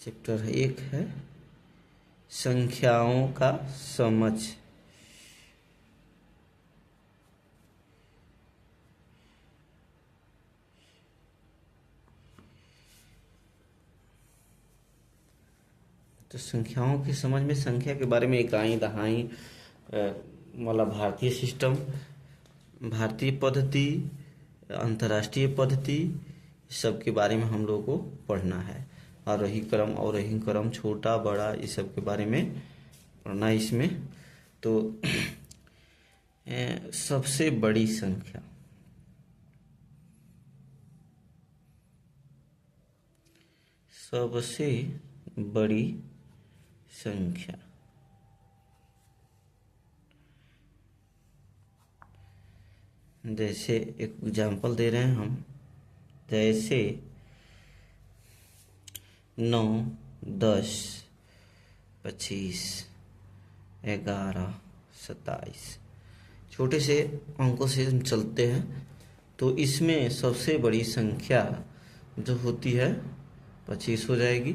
Chapter 1 है संख्याओं का समझ। तो संख्याओं की समझ में संख्या के बारे में इकाई दहाई मतलब भारतीय सिस्टम, भारतीय पद्धति, अंतर्राष्ट्रीय पद्धति, सब के बारे में हम लोगों को पढ़ना है। आरोही क्रम, अवरोही क्रम, छोटा बड़ा, इस सब के बारे में पढ़ना है इसमें। तो सबसे बड़ी संख्या, सबसे बड़ी संख्या जैसे एक एग्जाम्पल दे रहे हैं हम, जैसे 9, 10, 25, 11, 27, छोटे से अंकों से हम चलते हैं। तो इसमें सबसे बड़ी संख्या जो होती है 25 हो जाएगी।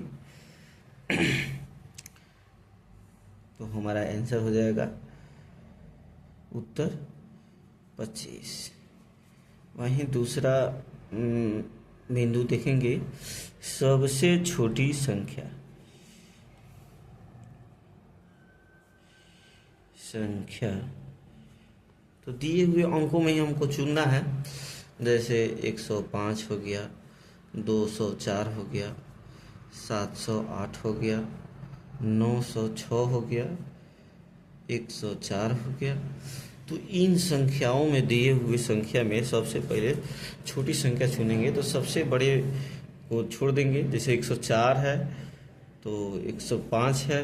तो हमारा आंसर हो जाएगा उत्तर 25। वहीं दूसरा बिंदु देखेंगे, सबसे छोटी संख्या, तो दिए हुए अंकों में ही हमको चुनना है। जैसे 105 हो गया, 204 हो गया, 708 हो गया, 906 हो गया, 104 हो गया। तो इन संख्याओं में, दिए हुए संख्या में सबसे पहले छोटी संख्या चुनेंगे। तो सबसे बड़े को छोड़ देंगे। जैसे 104 है तो 105 है,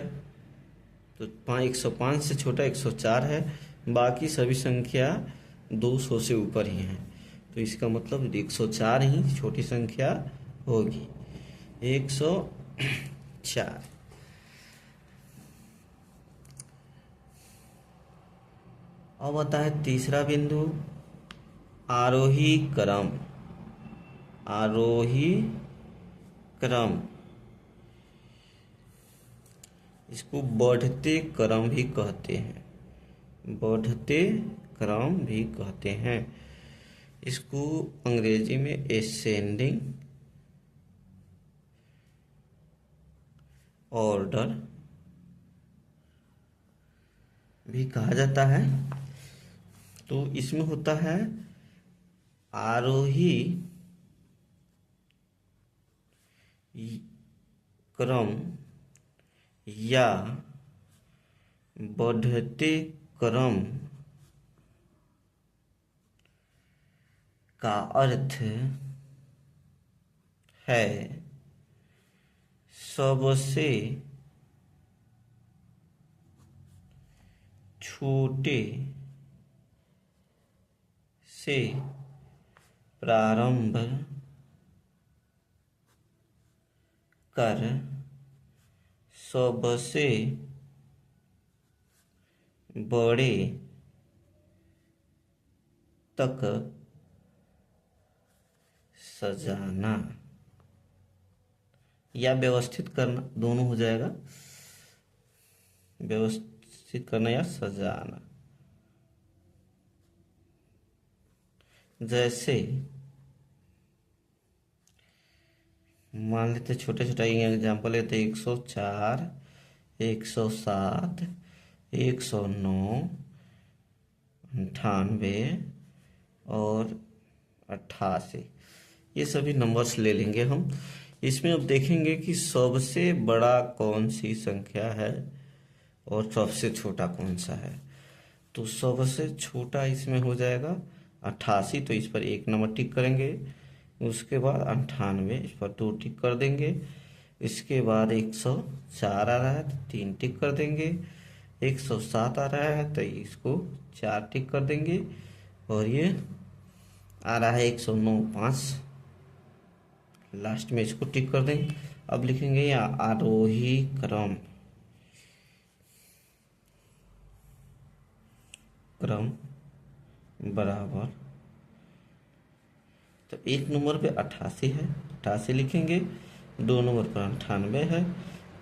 तो 105 से छोटा 104 है। बाकी सभी संख्या 200 से ऊपर ही हैं। तो इसका मतलब 104 ही छोटी संख्या होगी। 104। अब आता है तीसरा बिंदु, आरोही क्रम। आरोही क्रम, इसको बढ़ते क्रम भी कहते हैं, बढ़ते क्रम भी कहते हैं। इसको अंग्रेजी में एसेंडिंग ऑर्डर भी कहा जाता है। तो इसमें होता है आरोही क्रम या बढ़ते क्रम का अर्थ है सबसे छोटे से प्रारंभ कर सबसे बड़े तक सजाना या व्यवस्थित करना, दोनों हो जाएगा। व्यवस्थित करना या सजाना। जैसे मान लेते छोटे छोटे एग्जाम्पल लेते, 104, 107, 109, 98 और 88, ये सभी नंबर्स ले लेंगे हम। इसमें अब देखेंगे कि सबसे बड़ा कौन सी संख्या है और सबसे छोटा कौन सा है। तो सबसे छोटा इसमें हो जाएगा 88, तो इस पर 1 नंबर टिक करेंगे। उसके बाद 98, इस पर 2 टिक कर देंगे। इसके बाद 104 आ रहा है तो 3 टिक कर देंगे। 107 आ रहा है तो इसको 4 टिक कर देंगे। और ये आ रहा है 109, 5, लास्ट में इसको टिक कर देंगे। अब लिखेंगे या आरोही क्रम, बराबर, तो 1 नंबर पे 88 है, 88 लिखेंगे। 2 नंबर पर 98 है,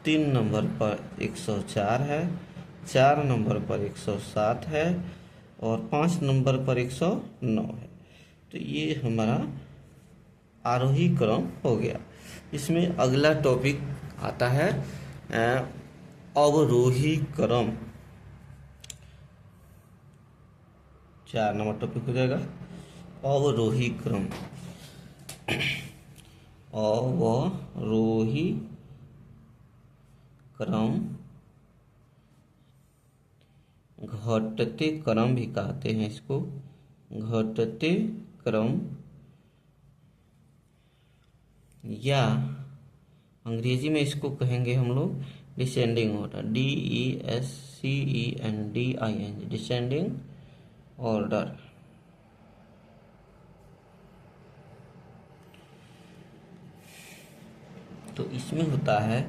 3 नंबर पर 104 है, 4 नंबर पर 107 है और 5 नंबर पर 109 है। तो ये हमारा आरोही क्रम हो गया। इसमें अगला टॉपिक आता है अवरोही क्रम। 4 नंबर टॉपिक हो जाएगा अवरोही क्रम। अवरोही क्रम, घटते क्रम भी कहते हैं इसको, घटते क्रम या अंग्रेजी में इसको कहेंगे हम लोग descending order, DESCENDING, descending order. तो इसमें होता है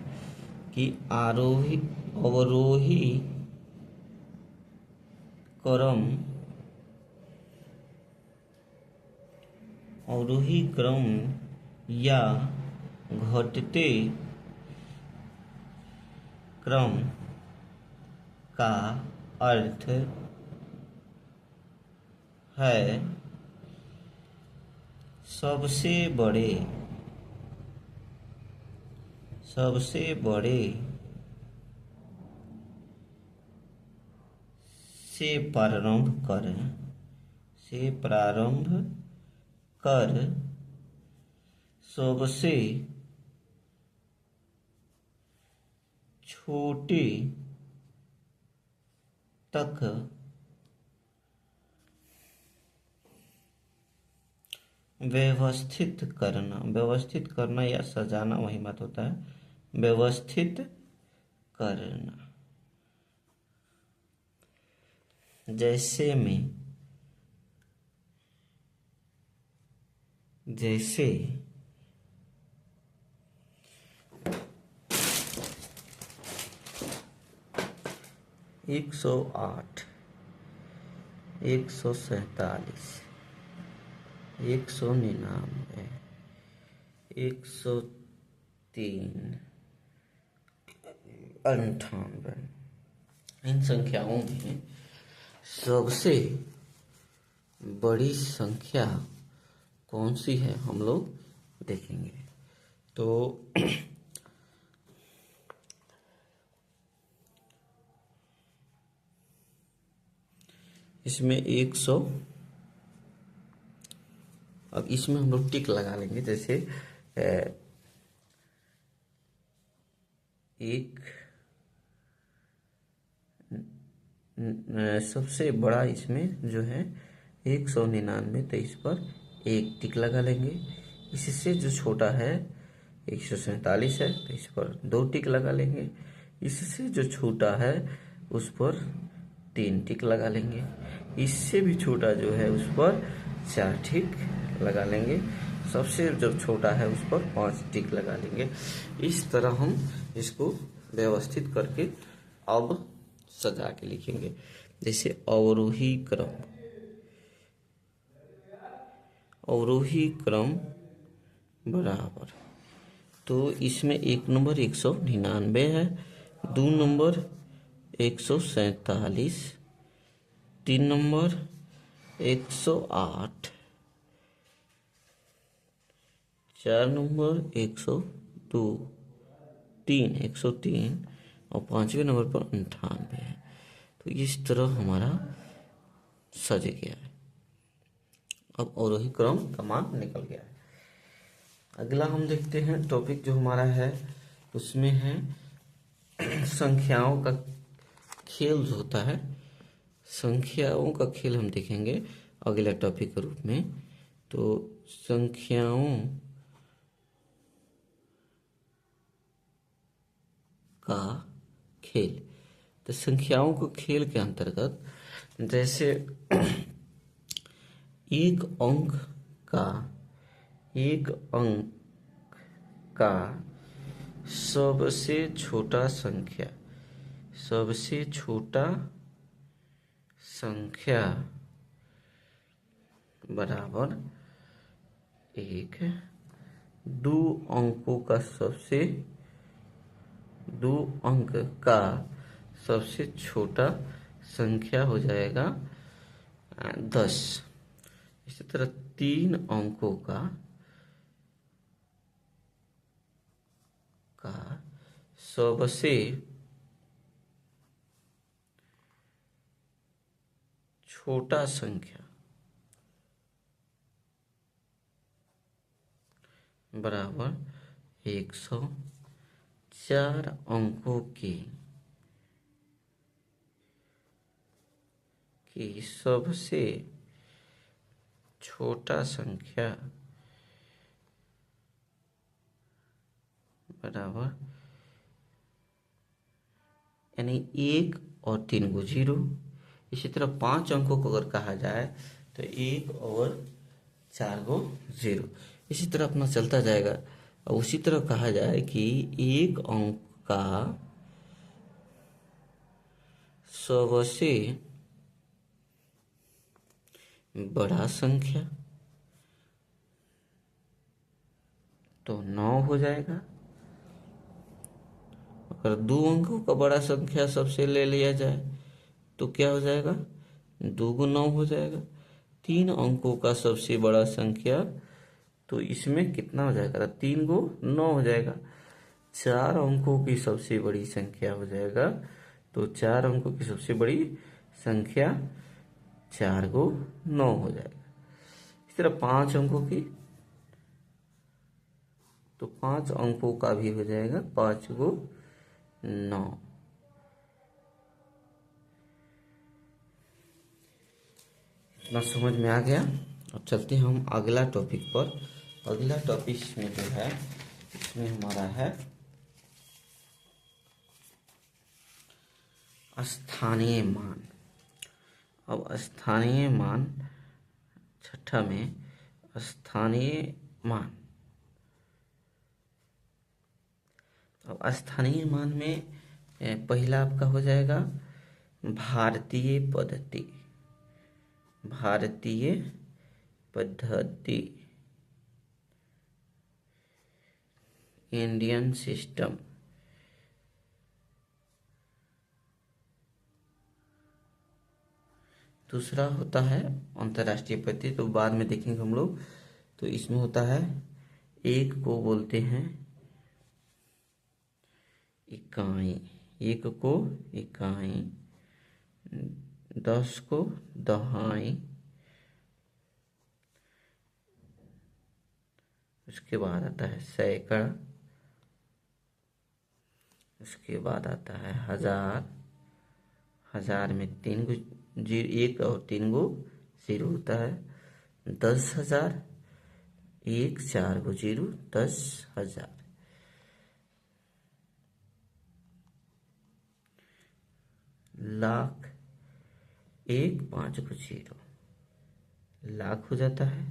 कि अवरोही क्रम, अवरोही क्रम या घटते क्रम का अर्थ है सबसे बड़े से प्रारंभ कर सबसे छोटे तक व्यवस्थित करना या सजाना, वही बात होता है, व्यवस्थित करना। जैसे 108, 147, 199, 103, 98, इन संख्याओं में सबसे बड़ी संख्या कौन सी है हम लोग देखेंगे। तो इसमें 100, अब इसमें हम लोग टिक लगा लेंगे। जैसे सबसे बड़ा इसमें जो है 199, तो इस पर 1 टिक लगा लेंगे। इससे जो छोटा है 147 है, तो इस पर 2 टिक लगा लेंगे। इससे जो छोटा है उस पर 3 टिक लगा लेंगे। इससे भी छोटा जो है उस पर 4 टिक लगा लेंगे। सबसे जो छोटा है उस पर 5 टिक लगा लेंगे। इस तरह हम इसको व्यवस्थित करके अब सजा के लिखेंगे। जैसे अवरोही क्रम बराबर, तो इसमें 1 नंबर 199 है, 2 नंबर 147, 3 नंबर 108, 4 नंबर 102, 103 और 5वें नंबर पर 98 है। तो इस तरह हमारा सज गया है। अब अवरोही क्रम का मान निकल गया है। अगला हम देखते हैं टॉपिक जो हमारा है, उसमें है संख्याओं का खेल जो होता है। संख्याओं का खेल हम देखेंगे अगला टॉपिक के रूप में। तो संख्याओं का खेल, तो संख्याओं को खेल के अंतर्गत जैसे एक अंक का सबसे छोटा संख्या बराबर 1, दो अंकों का दो अंक का सबसे छोटा संख्या हो जाएगा 10। इसी तरह 3 अंकों का सबसे छोटा संख्या बराबर 104 अंकों की सबसे छोटा संख्या बराबर, यानी 1 और 3 को 0। इसी तरह 5 अंकों को अगर कहा जाए तो 1 और 4 को 0। इसी तरह अपना चलता जाएगा। और उसी तरह कहा जाए कि एक अंक का सबसे बड़ा संख्या तो 9 हो जाएगा। अगर 2 अंकों का बड़ा संख्या सबसे ले लिया जाए तो क्या हो जाएगा, 2 को 9 हो जाएगा। 3 अंकों का सबसे बड़ा संख्या तो इसमें कितना हो जाएगा, 3 को 9 हो जाएगा। 4 अंकों की सबसे बड़ी संख्या हो जाएगा तो 4 अंकों की सबसे बड़ी संख्या 4 को 9 हो जाएगा। इस तरह 5 अंकों की तो 5 अंकों का भी हो जाएगा 5 को 9। इतना समझ में आ गया। अब चलते हैं हम अगला टॉपिक पर। अगला टॉपिक में जो है इसमें हमारा है स्थानीय मान। अब स्थानीय मान, छठा में स्थानीय मान। अब स्थानीय मान में पहला आपका हो जाएगा भारतीय पद्धति। भारतीय पद्धति, इंडियन सिस्टम। दूसरा होता है अंतर्राष्ट्रीय पद्धति, तो बाद में देखेंगे हम लोग। तो इसमें होता है, एक को बोलते हैं इकाई, 1 को इकाई, 10 को दहाई, उसके बाद आता है सैकड़ा, उसके बाद आता है हजार। हजार में 3 को 1 और 3 को 0 होता है। 10,000, 1 4 को 0, 10,000। लाख, 1 5 को 0, लाख हो जाता है।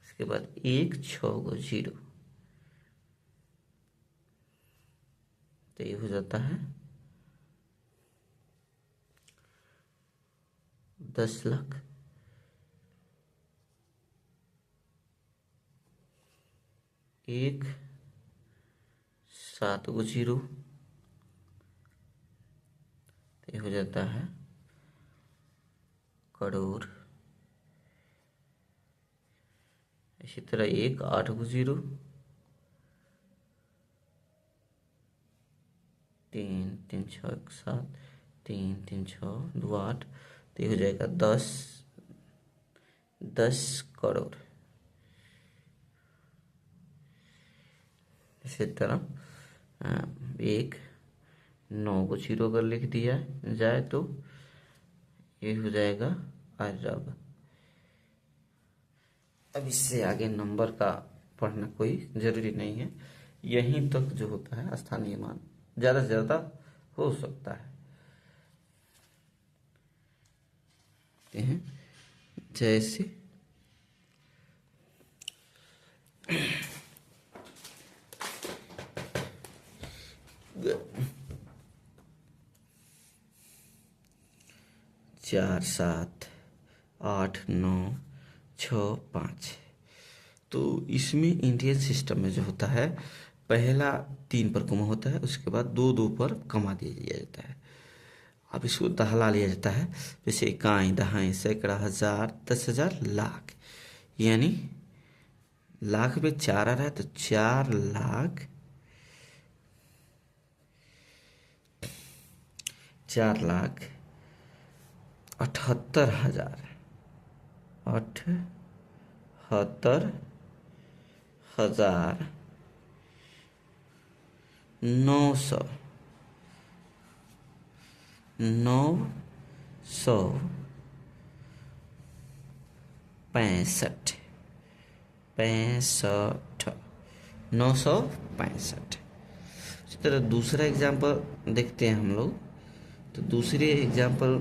उसके बाद 1 6 को 0, तो ये हो जाता है 10 लाख। 1 7 को 0, तो ये हो जाता है करोड़। इसी तरह 1 8 को 0, 3 3 6 7, 3 3 6 2 8, तो ये हो जाएगा 10 करोड़। इसी तरह 1 9 को 0 अगर लिख दिया जाए तो ये हो जाएगा अरब। अब इससे आगे नंबर का पढ़ना कोई जरूरी नहीं है। यहीं तक जो होता है स्थानीय मान ज़्यादा से ज़्यादा हो सकता है। जैसे 4 7 8 9 6 5, तो इसमें इंडियन सिस्टम में जो होता है, पहला 3 पर कॉमा होता है, उसके बाद 2 2 पर कॉमा दिया जाता है। अब इसको दहला लिया जाता है, जैसे इकाई, दहाई, सैकड़ा, हजार, 10,000, लाख। यानी लाख में 4 आ रहा है तो 4,00,000, 4,78,000, 78,900, 965, 965। इसी तरह दूसरा एग्जाम्पल देखते हैं हम लोग। तो दूसरे एग्जाम्पल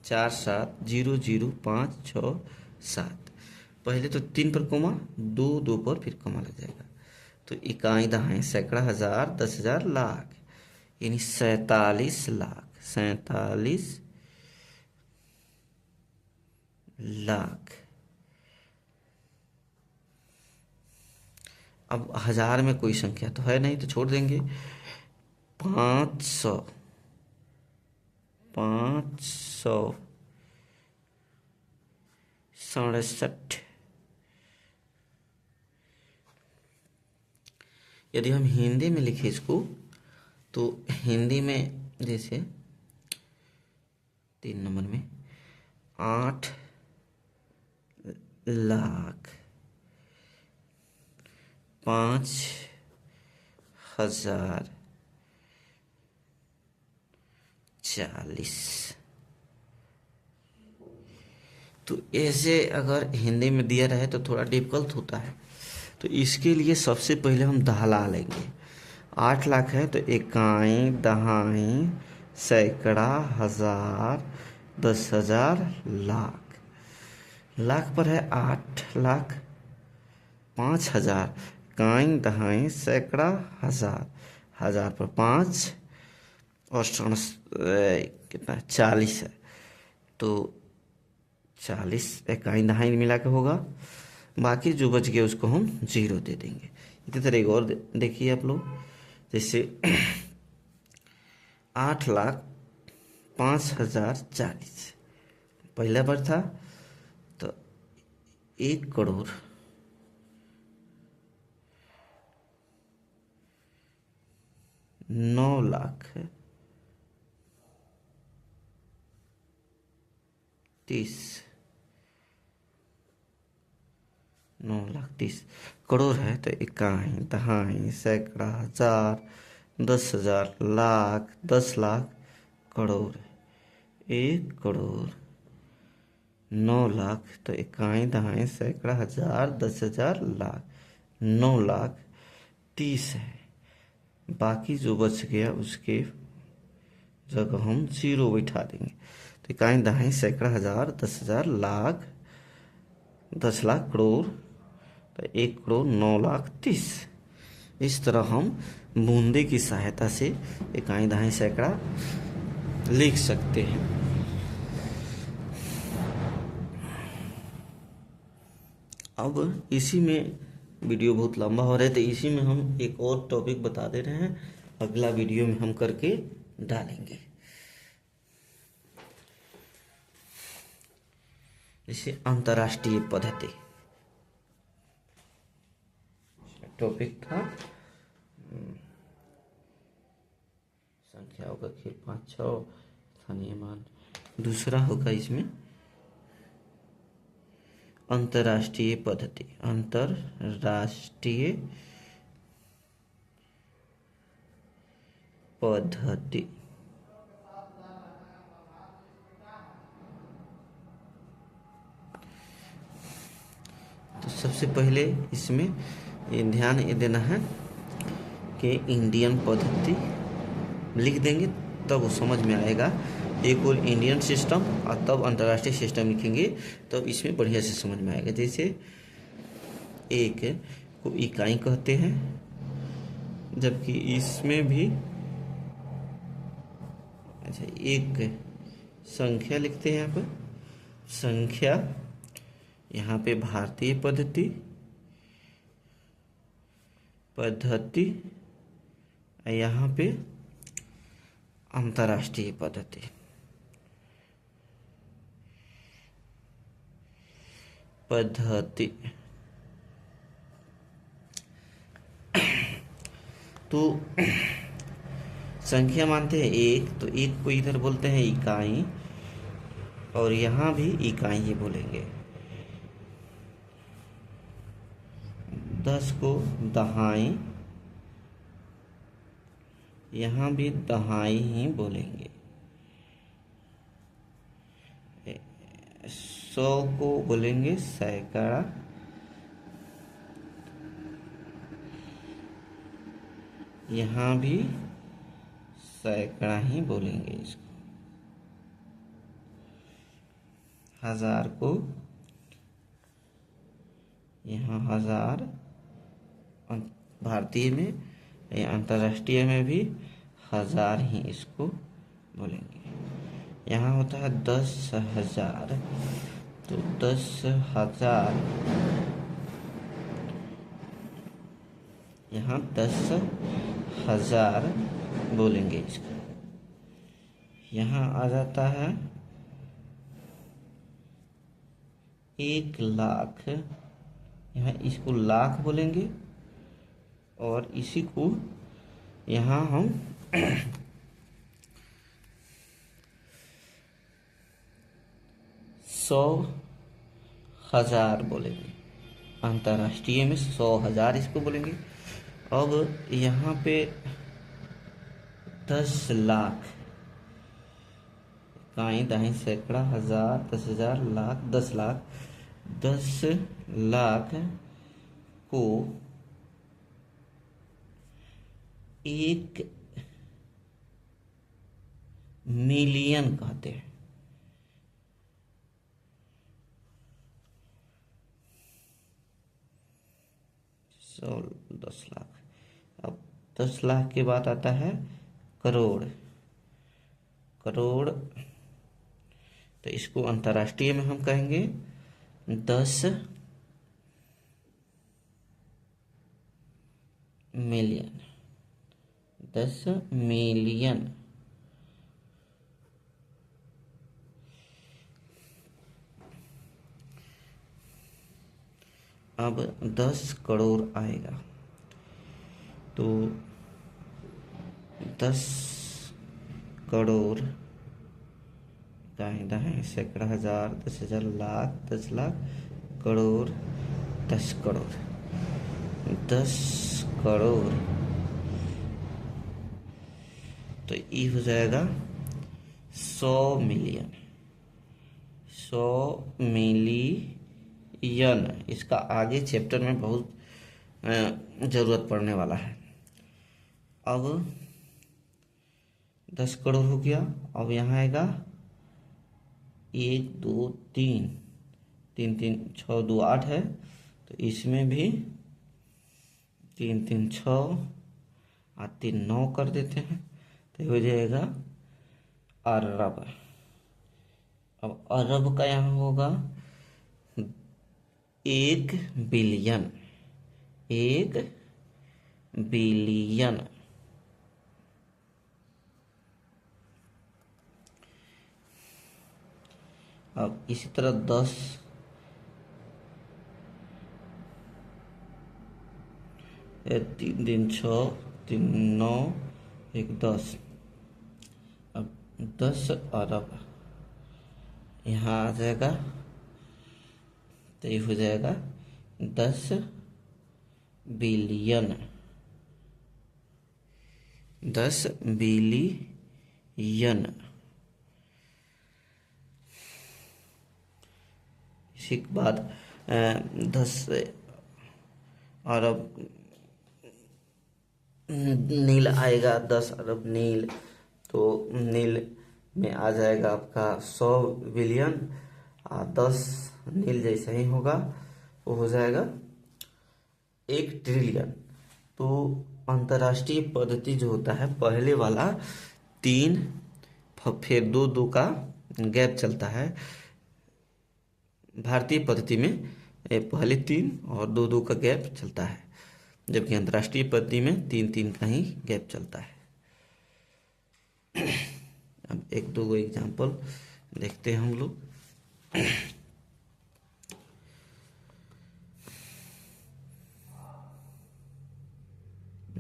4700,567। पहले तो 3 पर कोमा, 2 2 पर फिर कोमा लग जाएगा। तो इकाई, दहाई, सैकड़ा, हजार, 10,000, लाख। यानी 47 लाख, 47 लाख। अब हजार में कोई संख्या तो है नहीं तो छोड़ देंगे। 500, 567। यदि हम हिंदी में लिखें इसको, तो हिंदी में जैसे 3 नंबर में 8,05,040। तो ऐसे अगर हिंदी में दिया रहे तो थोड़ा डिफिकल्ट होता है। तो इसके लिए सबसे पहले हम दहला लेंगे। 8 लाख है तो इकाई, दहाई, सैकड़ा, हजार, 10,000, लाख। लाख पर है 8,05,000, इकाई, दहाई, सैकड़ा, हजार, हजार पर 5 और कितना 40 है। तो 40 इकाई दहाई मिला के होगा, बाकी जो बच गया उसको हम 0 दे देंगे। इसी तरह एक और देखिए आप लोग, जैसे 8,05,040 पहला बार था तो 1,09,30,9,30,000 करोड़ है तो इकाई, दहाई, सैकड़ा, हजार, 10,000, लाख, 10 लाख, करोड़। 1,09,00,000 तो इकाई, दहाई, सैकड़ा, हजार, 10,000, लाख, 9,30,000 है। बाकी जो बच गया उसके जगह हम 0 बैठा देंगे। तो इकाई, दहाई, सैकड़ा, हजार, 10,000, लाख, 10 लाख, करोड़, तो 1,09,30,000। इस तरह हम बूंदे की सहायता से इकाई, दहाई, सैकड़ा लिख सकते हैं। अब इसी में वीडियो बहुत लंबा हो रहा है तो इसी में हम एक और टॉपिक बता दे रहे हैं, अगला वीडियो में हम करके डालेंगे। जैसे अंतर्राष्ट्रीय पद्धति टॉपिक था, संख्याओं का खेल 5 6 स्थानीय मान। दूसरा होगा इसमें अंतर्राष्ट्रीय पद्धति, अंतर्राष्ट्रीय पद्धति। तो सबसे पहले इसमें ये ध्यान ये देना है कि इंडियन पद्धति लिख देंगे तब वो समझ में आएगा। एक और इंडियन सिस्टम और तब अंतर्राष्ट्रीय सिस्टम लिखेंगे तब इसमें बढ़िया से समझ में आएगा। जैसे एक को इकाई कहते हैं, जबकि इसमें भी एक संख्या लिखते हैं। यहाँ पर संख्या यहाँ पे भारतीय पद्धति और यहाँ पे अंतर्राष्ट्रीय पद्धति। तो संख्या मानते हैं एक, तो एक को इधर बोलते हैं इकाई, और यहाँ भी इकाई ही बोलेंगे। 10 को दहाई, यहाँ भी दहाई ही बोलेंगे। 100 को बोलेंगे सैकड़ा, यहाँ भी सैकड़ा ही बोलेंगे इसको। 1000 को यहाँ 1000 भारतीय में, या अंतर्राष्ट्रीय में भी 1000 ही इसको बोलेंगे। यहाँ होता है 10,000, तो 10,000 यहाँ 10,000 बोलेंगे इसको। यहाँ आ जाता है 1,00,000, यहाँ इसको लाख बोलेंगे, और इसी को यहाँ हम 100,000 बोलेंगे। अंतर्राष्ट्रीय में 100,000 इसको बोलेंगे। अब यहाँ पे 10,00,000, इकाई, दहाई, सैकड़ा, 1000, 10,000, लाख, 10,00,000। 10,00,000 को 1 मिलियन कहते हैं। सौ 10,00,000। अब 10,00,000 के बाद आता है करोड़। करोड़, तो इसको अंतर्राष्ट्रीय में हम कहेंगे 10 मिलियन। 10 मिलियन। अब 10 करोड़ आएगा, तो 10 करोड़, दाएं दाएं, सैकड़ा, 1000, 10,000, लाख, 10,00,000, करोड़, 10 करोड़। 10 करोड़, तो ये हो जाएगा 100 मिलियन। 100 मिलियन, इसका आगे चैप्टर में बहुत जरूरत पड़ने वाला है। अब 10 करोड़ हो गया। अब यहाँ आएगा 1 2 3, 3 3 6 2 8 है, तो इसमें भी 3 3 6 और 3 9 कर देते हैं, तो हो जाएगा अरब। अब अरब का यहाँ होगा 1 बिलियन। 1 बिलियन। अब इसी तरह 10, 3 3 6, 3 9, 1 10। अब 10 अरब यहाँ आ जाएगा, तो ये हो जाएगा 10 बिलियन। 10 बिलियन। इसी के बाद 10 अरब नील आएगा। 10 अरब नील, तो नील में आ जाएगा आपका 100 बिलियन, और 10 नील जैसा ही होगा, वो हो जाएगा 1 ट्रिलियन। तो अंतर्राष्ट्रीय पद्धति जो होता है, पहले वाला 3, फिर 2 2 का गैप चलता है, भारतीय पद्धति में पहले 3 और 2-2 का गैप चलता है, जबकि अंतर्राष्ट्रीय पद्धति में 3-3 का ही गैप चलता है। अब 1-2 एग्जाम्पल देखते हैं हम लोग।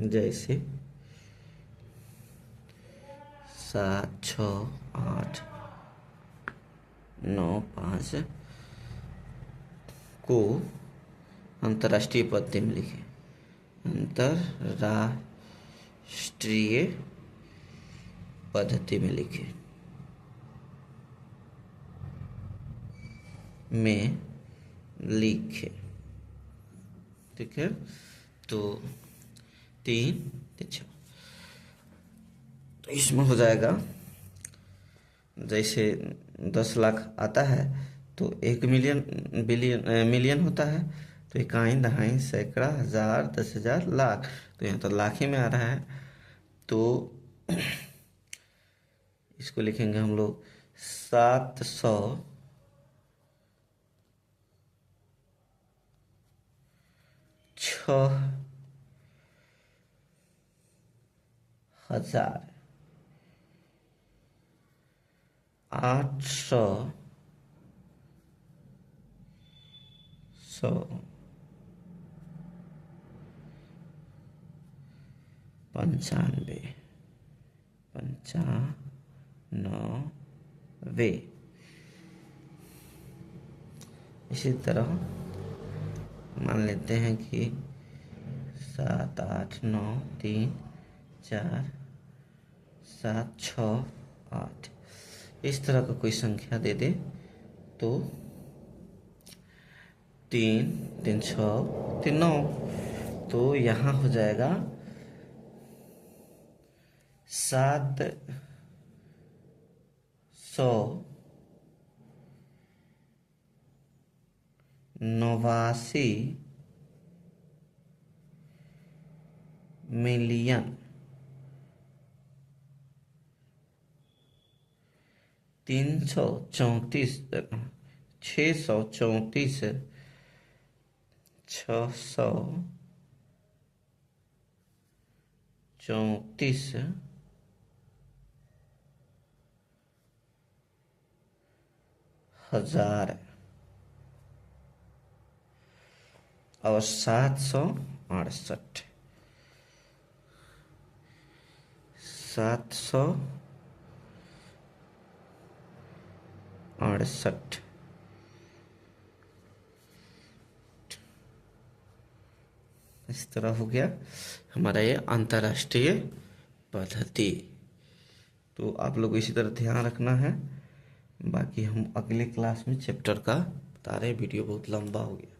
जैसे 7, 6, 8, 9, 5 को अंतर्राष्ट्रीय पद्धति में लिखें। अंतर्राष्ट्रीय पद्धति में लिखें ठीक है। तो 3, 6 तो इसमें हो जाएगा, जैसे 10 लाख आता है तो 1 मिलियन होता है, तो इकाई, दहाई, सैकड़ा, हजार, 10,000, लाख, तो यहाँ तो लाख ही में आ रहा है। तो इसको लिखेंगे हम लोग 700 6,000 800 100 95 इसी तरह मान लेते हैं कि 7, 8, 9, 3, 4, 7, 6, 8 इस तरह का कोई संख्या दे दे तो 3, 3, 6, 3, 9, तो यहाँ हो जाएगा 789 मिलियन 634 हजार और 768 इस तरह हो गया हमारा ये अंतर्राष्ट्रीय पद्धति। तो आप लोग इसी तरह ध्यान रखना है। बाकी हम अगले क्लास में चैप्टर का बता रहे हैं, वीडियो बहुत लंबा हो गया।